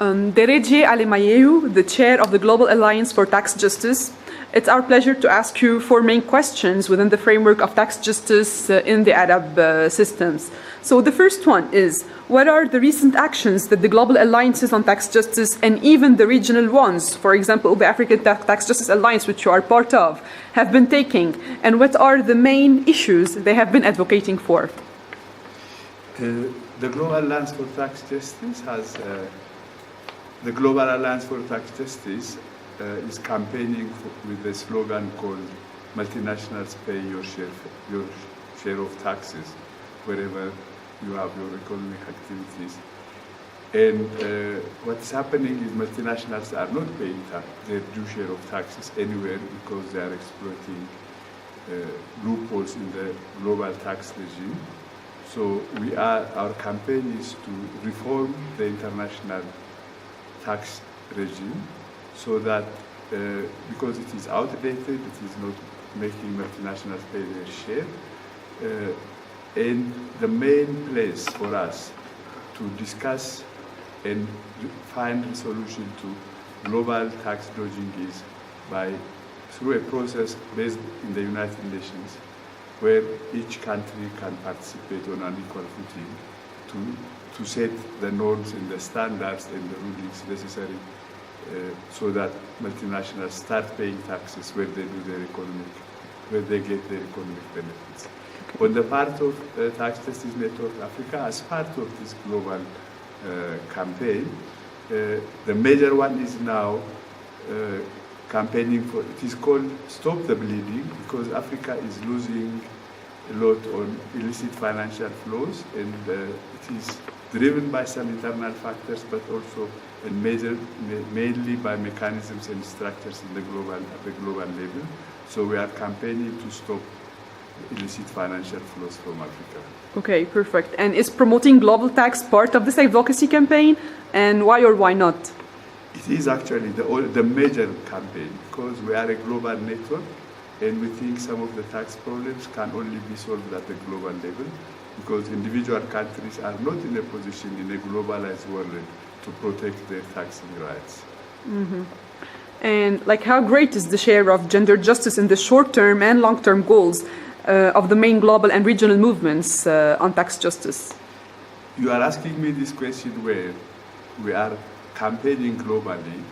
Dereje Alemayehu, the chair of the Global Alliance for Tax Justice. It's our pleasure to ask you four main questions within the framework of tax justice in the Arab systems. So the first one is, what are the recent actions that the global alliances on tax justice and even the regional ones, for example, the African Tax Justice Alliance, which you are part of, have been taking, and what are the main issues they have been advocating for? The Global Alliance for Tax Justice the Global Alliance for Tax Justice is campaigning with a slogan called "Multinationals pay your share of taxes wherever you have your economic activities." And what's happening is multinationals are not paying their due share of taxes anywhere because they are exploiting loopholes in the global tax regime. So our campaign is to reform the international tax regime so that because it is outdated, it is not making multinationals pay their share. And the main place for us to discuss and find a solution to global tax dodging is through a process based in the United Nations, where each country can participate on an equal footing to set the norms and the standards and the rulings necessary so that multinationals start paying taxes where they get their economic benefits. On the part of Tax Justice Network Africa, as part of this global campaign, the major one is now campaigning for, it is called Stop the Bleeding, because Africa is losing a lot on illicit financial flows, and it is driven by some internal factors, but also and mainly by mechanisms and structures at the global level. So we are campaigning to stop illicit financial flows from Africa. Okay, perfect. And is promoting global tax part of this advocacy campaign? And why or why not? It is actually the major campaign, because we are a global network, and we think some of the tax problems can only be solved at the global level, because individual countries are not in a position in a globalized world to protect their taxing rights. Mm-hmm. And how great is the share of gender justice in the short-term and long-term goals of the main global and regional movements on tax justice? You are asking me this question where we are campaigning globally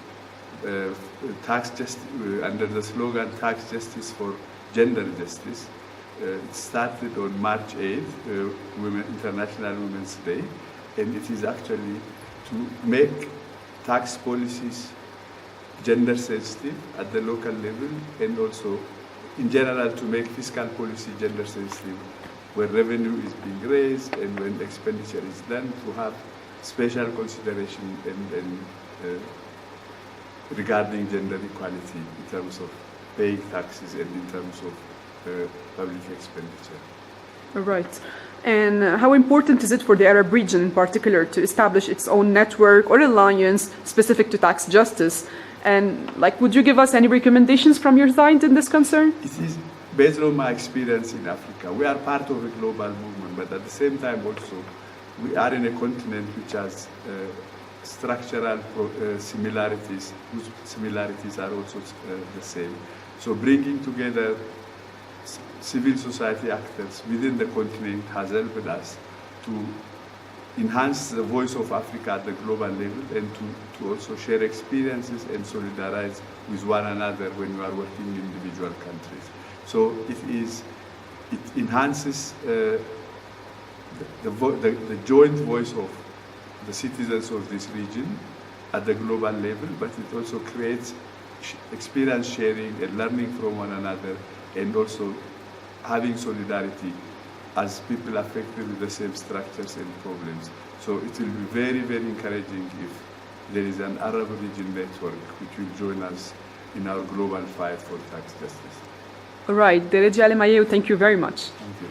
tax justice under the slogan "Tax Justice for Gender Justice." It started on March 8th, International Women's Day, and it is actually to make tax policies gender sensitive at the local level, and also in general to make fiscal policy gender sensitive where revenue is being raised and when expenditure is done, to have special consideration and regarding gender equality in terms of paying taxes and in terms of public expenditure. All right. And how important is it for the Arab region in particular to establish its own network or alliance specific to tax justice? And would you give us any recommendations from your side in this concern? It is based on my experience in Africa. We are part of a global movement, but at the same time also, we are in a continent which has structural similarities, whose similarities are also the same. So bringing together civil society actors within the continent has helped us to enhance the voice of Africa at the global level, and to also share experiences and solidarize with one another when you are working in individual countries. So it enhances the joint voice of the citizens of this region at the global level, but it also creates experience sharing and learning from one another, and also having solidarity as people affected with the same structures and problems. So it will be very, very encouraging if there is an Arab region network which will join us in our global fight for tax justice. All right, Dereje Alemayehu, thank you very much. Thank you.